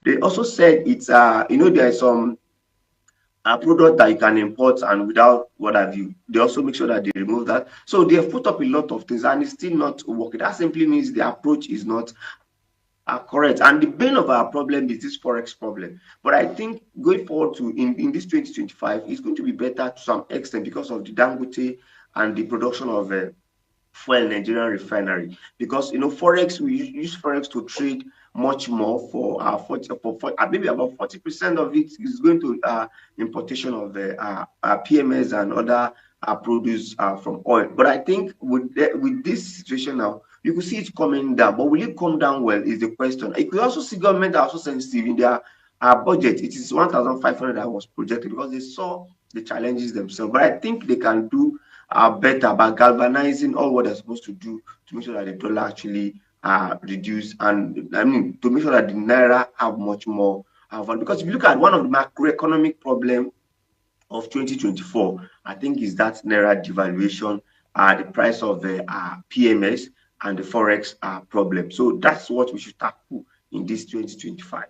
They also said it's there's some a product that you can import and without what have you. They also make sure that they remove that. So they have put up a lot of things and it's still not working. That simply means the approach is not correct. And the bane of our problem is this forex problem. But I think going forward to in this 2025, it's going to be better to some extent because of the Dangote and the production of fuel Nigerian refinery. Because forex, we use forex to trade much more for 40, maybe about 40% of it is going to importation of the PMS and other produce from oil. But I think with this situation now, you could see it coming down. But will it come down well is the question. You could also see government are also sensitive in their budget. It is 1,500 that was projected because they saw the challenges themselves. But I think they can do better by galvanizing all what they're supposed to do to make sure that the dollar actually reduce, and I mean to make sure that the naira have much more value. Because if you look at one of the macroeconomic problem of 2024, I think is that naira devaluation, the price of the PMS and the forex problem. So that's what we should tackle in this 2025.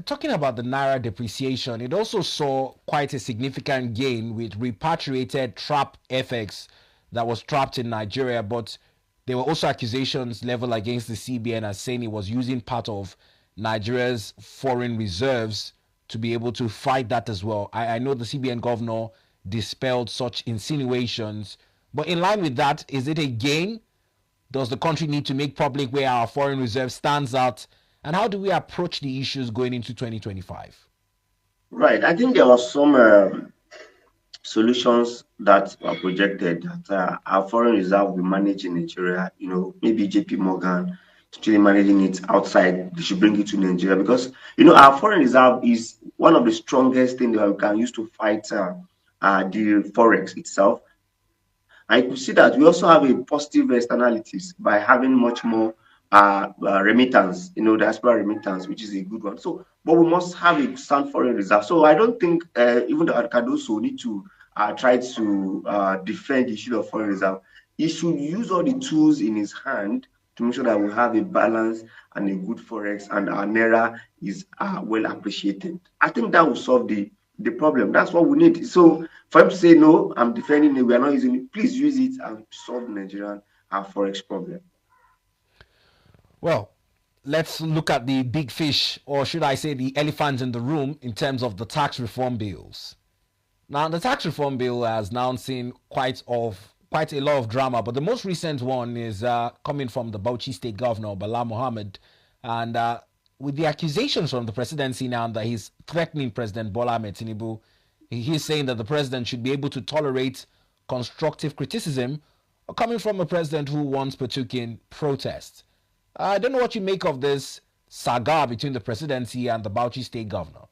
Talking about the naira depreciation, it also saw quite a significant gain with repatriated trap FX that was trapped in Nigeria. But there were also accusations leveled against the CBN as saying it was using part of Nigeria's foreign reserves to be able to fight that as well. I know the CBN governor dispelled such insinuations. But in line with that, is it a gain? Does the country need to make public where our foreign reserve stands out? And how do we approach the issues going into 2025? Right. I think there was some solutions that were projected that our foreign reserve will manage in Nigeria. Maybe JP Morgan actually managing it outside. They should bring it to Nigeria because our foreign reserve is one of the strongest things that we can use to fight the forex itself. I could see that we also have a positive externalities by having much more remittance, diaspora remittance, which is a good one. So, but we must have a sound foreign reserve. So I don't think even the Cardoso need to try to defend the issue of foreign reserve. He should use all the tools in his hand to make sure that we have a balance and a good forex and our naira is well appreciated. I think that will solve the problem. That's what we need. So for him to say no, I'm defending it, we are not using it, please use it and solve Nigerian forex problem. Well, let's look at the big fish, or should I say the elephant in the room, in terms of the tax reform bills. Now, the tax reform bill has now seen quite a lot of drama, but the most recent one is coming from the Bauchi State Governor Bala Mohammed, and with the accusations from the presidency now that he's threatening President Bola Ahmed Tinubu, he's saying that the president should be able to tolerate constructive criticism coming from a president who once partook in protests. I don't know what you make of this saga between the presidency and the Bauchi State Governor.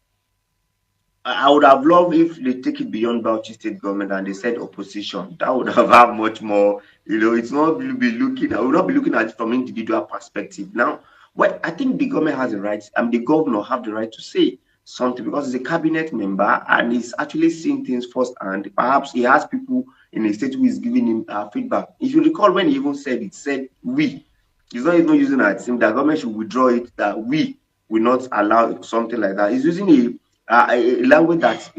I would have loved if they take it beyond Bauchi state government and they said opposition. That would have had much more, it's not be looking, I would not be looking at it from individual perspective. Now, well, I think the government has the right, and the governor have the right to say something because he's a cabinet member and he's actually seeing things firsthand. Perhaps he has people in the state who is giving him feedback. If you recall when he even said we. He's not even using that team. The government should withdraw it. That we will not allow something like that. He's using a language that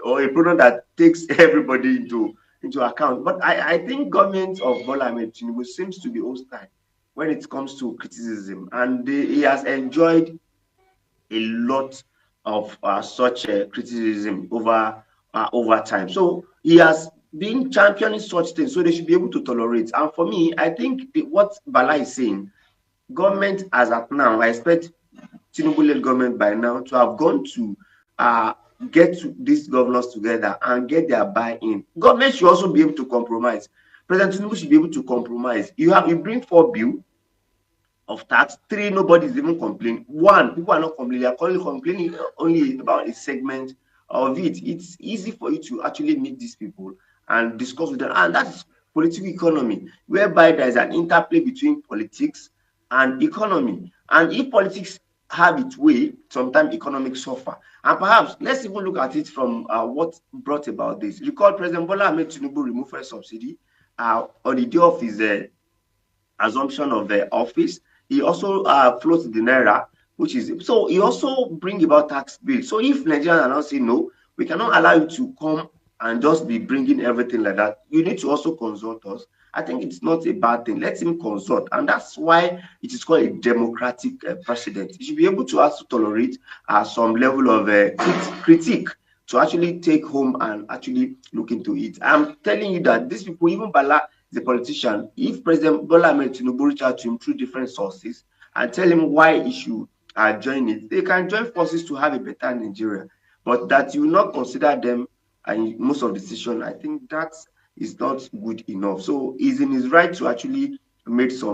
or a pronoun that takes everybody into account. But I think government of Bola Ahmed Tinubu seems to be hostile when it comes to criticism, and he has enjoyed a lot of such criticism over time. So he has been championing such things, so they should be able to tolerate. And for me, I think what Bala is saying, government as at now, I expect Tinubu-led government by now to have gone to get these governors together and get their buy-in. Government should also be able to compromise. President Tinubu should be able to compromise. You bring 4 bills of tax, 3 nobody's even complaining. 1, people are not complaining. They are only complaining only about a segment of it. It's easy for you to actually meet these people and discuss with them, and that's political economy, whereby there is an interplay between politics and economy. And if politics have its way, sometimes economics suffer. And perhaps let's even look at it from what brought about this. Recall President Bola Ahmed Tinubu removed first subsidy on the day of his assumption of the office. He also floated the naira which is so he also bring about tax bill. So if Nigerians are not saying no, we cannot allow you to come and just be bringing everything like that. You need to also consult us. I think it's not a bad thing. Let him consult, and that's why it is called a democratic precedent. You should be able to also tolerate some level of critique to actually take home and actually look into it. I'm telling you that these people, even Bala, the politician, if President Bola Ahmed Tinubu reach out to him through different sources and tell him why he should join it, they can join forces to have a better Nigeria. But that you will not consider them and most of the decision, I think that is not good enough. So he's in his right to actually make some